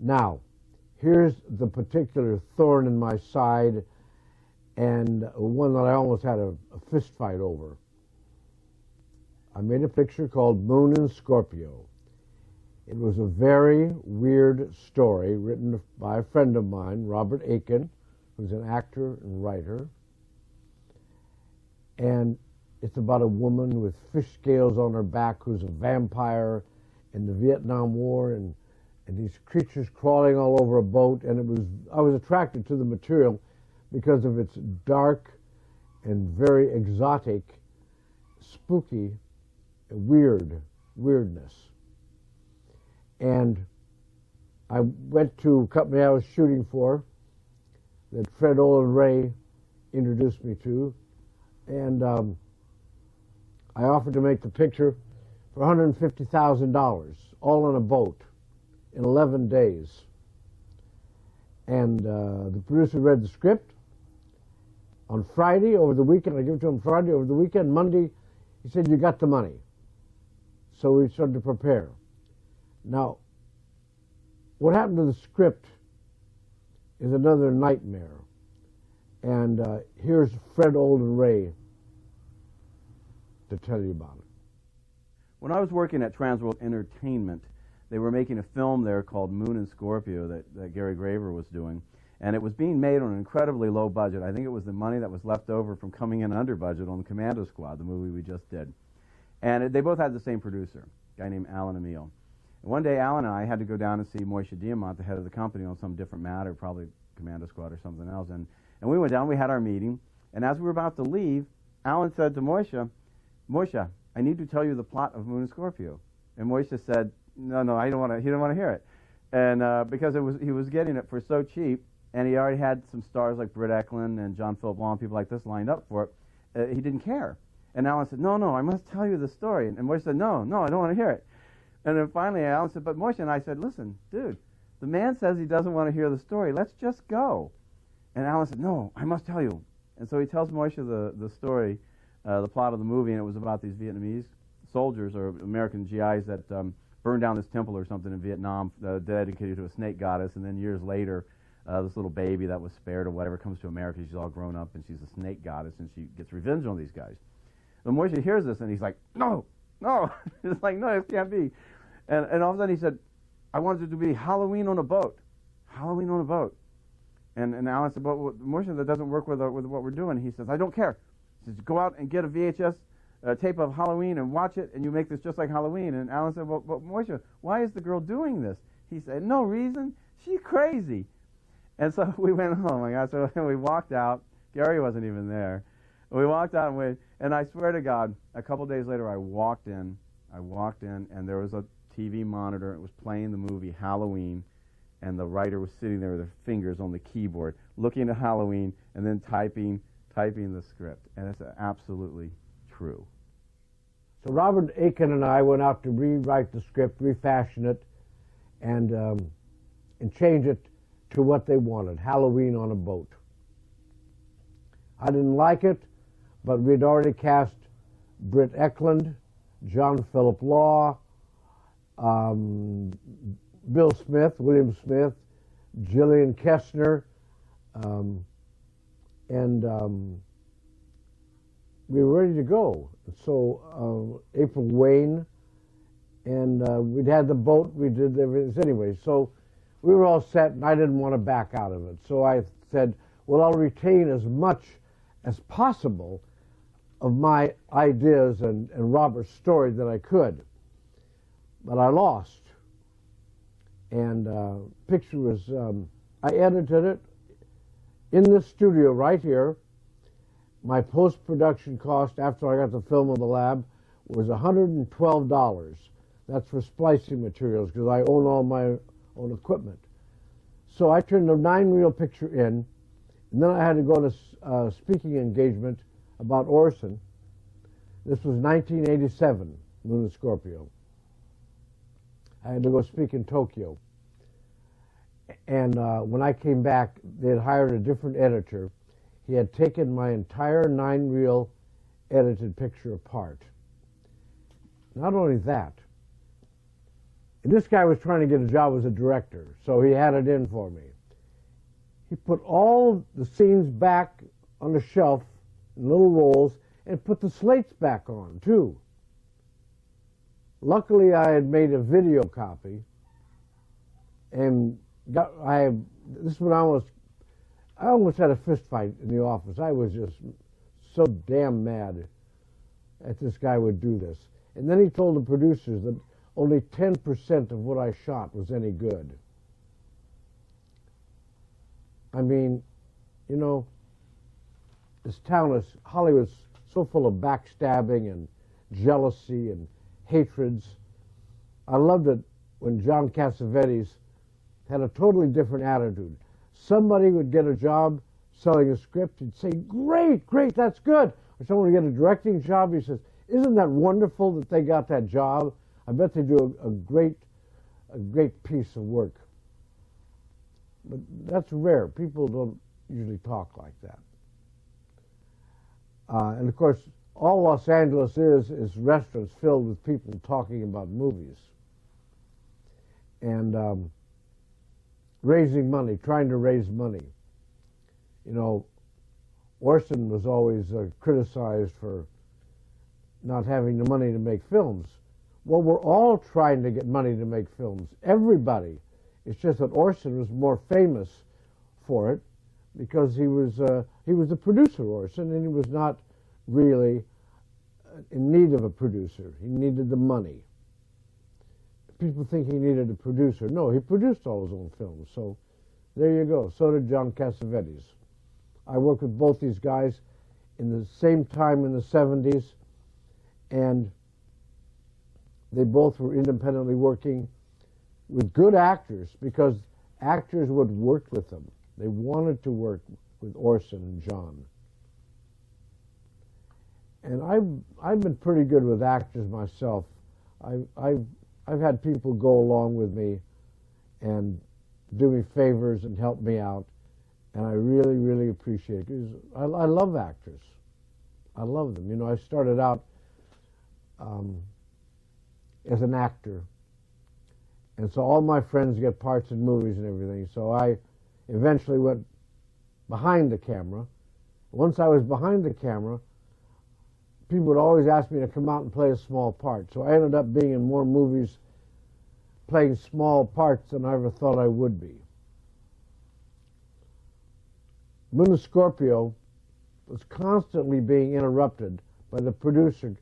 Now, here's the particular thorn in my side, and one that I almost had a fist fight over. I made a picture called Moon and Scorpio. It was a very weird story written by a friend of mine, Robert Aiken, who's an actor and writer. And it's about a woman with fish scales on her back who's a vampire in the Vietnam War, and these creatures crawling all over a boat. And I was attracted to the material because of its dark and very exotic, spooky, weirdness. And I went to a company I was shooting for that Fred Olen Ray introduced me to, and I offered to make the picture for $150,000, all on a boat, in 11 days. And the producer read the script on Friday over the weekend. I gave it to him Friday over the weekend. Monday, he said, "You got the money." So we started to prepare. Now, what happened to the script is another nightmare. And here's Fred Olen Ray to tell you about it. When I was working at Transworld Entertainment, they were making a film there called Moon and Scorpio that Gary Graver was doing. And it was being made on an incredibly low budget. I think it was the money that was left over from coming in under budget on Commando Squad, the movie we just did. And they both had the same producer, a guy named Alan Emile. And one day, Alan and I had to go down and see Moishe Diamant, the head of the company, on some different matter, probably Commando Squad or something else. And we went down, we had our meeting, and as we were about to leave, Alan said to Moishe, "Moishe, I need to tell you the plot of Moon and Scorpio." And Moishe said, No, he didn't want to hear it. And because he was getting it for so cheap, and he already had some stars like Britt Eklund and John Philip Law and people like this lined up for it, he didn't care. And Alan said, no, I must tell you the story. And Moishe said, no, I don't want to hear it. And then finally Alan said, but Moishe, and I said, listen, dude, the man says he doesn't want to hear the story. Let's just go. And Alan said, no, I must tell you. And so he tells Moishe the story, the plot of the movie, and it was about these Vietnamese soldiers or American GIs that burned down this temple or something in Vietnam dedicated to a snake goddess, and then years later, this little baby that was spared or whatever comes to America. She's all grown up, and she's a snake goddess, and she gets revenge on these guys. So Moishe hears this, and he's like, no. He's like, no, it can't be. And all of a sudden he said, I wanted it to be Halloween on a boat. Halloween on a boat. And Alan said, but Moishe, that doesn't work with what we're doing. He says, I don't care. He says, go out and get a VHS tape of Halloween and watch it, and you make this just like Halloween. And Alan said, well, Moishe, why is the girl doing this? He said, no reason. She's crazy. And so we went, oh my God. So we walked out. Gary wasn't even there. We walked out, and I swear to God, a couple days later, I walked in, and there was a TV monitor. It was playing the movie Halloween, and the writer was sitting there with her fingers on the keyboard, looking at Halloween, and then typing the script. And it's absolutely true. So Robert Aiken and I went out to rewrite the script, refashion it, and change it to what they wanted, Halloween on a boat. I didn't like it, but we'd already cast Britt Eklund, John Philip Law, Bill Smith, William Smith, Gillian Kestner, and we were ready to go. So April Wayne, and we'd had the boat, we did everything anyway. So we were all set, and I didn't want to back out of it. So I said, well, I'll retain as much as possible of my ideas and Robert's story that I could. But I lost. And picture was, I edited it in the studio right here. My post-production cost after I got the film in the lab was $112. That's for splicing materials because I own all my own equipment. So I turned a 9-reel picture in, and then I had to go to a speaking engagement about Orson. This was 1987, Moon and Scorpio. I had to go speak in Tokyo. And when I came back, they had hired a different editor. He had taken my entire 9-reel edited picture apart. Not only that, And this guy was trying to get a job as a director, so he had it in for me. He put all the scenes back on the shelf in little rolls and put the slates back on, too. Luckily, I had made a video copy, and this is when I almost had a fist fight in the office. I was just so damn mad that this guy would do this. And then he told the producers that only 10% of what I shot was any good. I mean, you know, this town is, Hollywood's so full of backstabbing and jealousy and hatreds. I loved it when John Cassavetes had a totally different attitude. Somebody would get a job selling a script, he'd say, great, great, that's good. Or someone would get a directing job, he says, isn't that wonderful that they got that job? I bet they do a great piece of work. But that's rare. People don't usually talk like that. And of course, all Los Angeles is restaurants filled with people talking about movies. And raising money, trying to raise money. You know, Orson was always criticized for not having the money to make films. Well, we're all trying to get money to make films. Everybody. It's just that Orson was more famous for it because he was the producer, Orson, and he was not really in need of a producer. He needed the money. People think he needed a producer. No, he produced all his own films. So there you go. So did John Cassavetes. I worked with both these guys in the same time in the 70s, and they both were independently working with good actors because actors would work with them. They wanted to work with Orson and John. And I've been pretty good with actors myself. I've had people go along with me and do me favors and help me out, and I really, really appreciate it because I love actors. I love them. You know, I started out as an actor, and so all my friends get parts in movies and everything. So I eventually went behind the camera. Once I was behind the camera, people would always ask me to come out and play a small part. So I ended up being in more movies playing small parts than I ever thought I would be. Moon and Scorpio was constantly being interrupted by the producer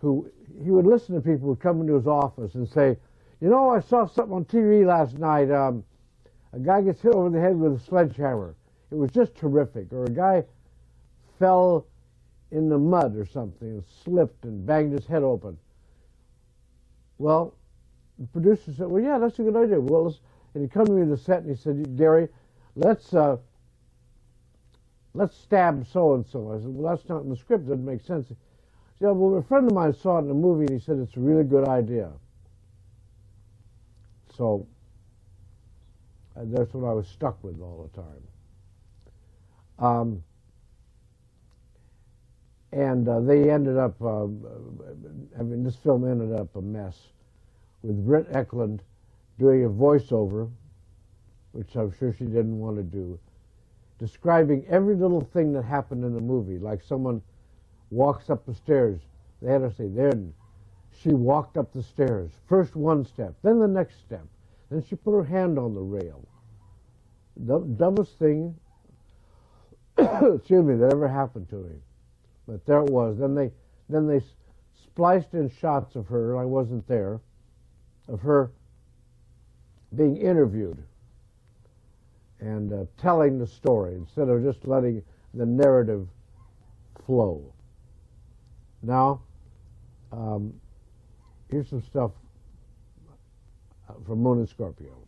who he would listen to people who would come into his office and say, you know, I saw something on TV last night. A guy gets hit over the head with a sledgehammer. It was just terrific. Or a guy fell in the mud or something and slipped and banged his head open. Well, the producer said, well, yeah, that's a good idea. Well, and he come to me to the set and he said, Gary, let's stab so-and-so. I said, well, that's not in the script. It doesn't make sense. He said, well, a friend of mine saw it in a movie and he said it's a really good idea. So that's what I was stuck with all the time. And they ended up, this film ended up a mess with Britt Eklund doing a voiceover, which I'm sure she didn't want to do, describing every little thing that happened in the movie, like someone walks up the stairs. They had to say, then she walked up the stairs, first one step, then the next step, then she put her hand on the rail. The dumbest thing, excuse me, that ever happened to me. But there it was. Then they spliced in shots of her, I wasn't there, of her being interviewed and telling the story instead of just letting the narrative flow. Now, here's some stuff from Moon and Scorpio.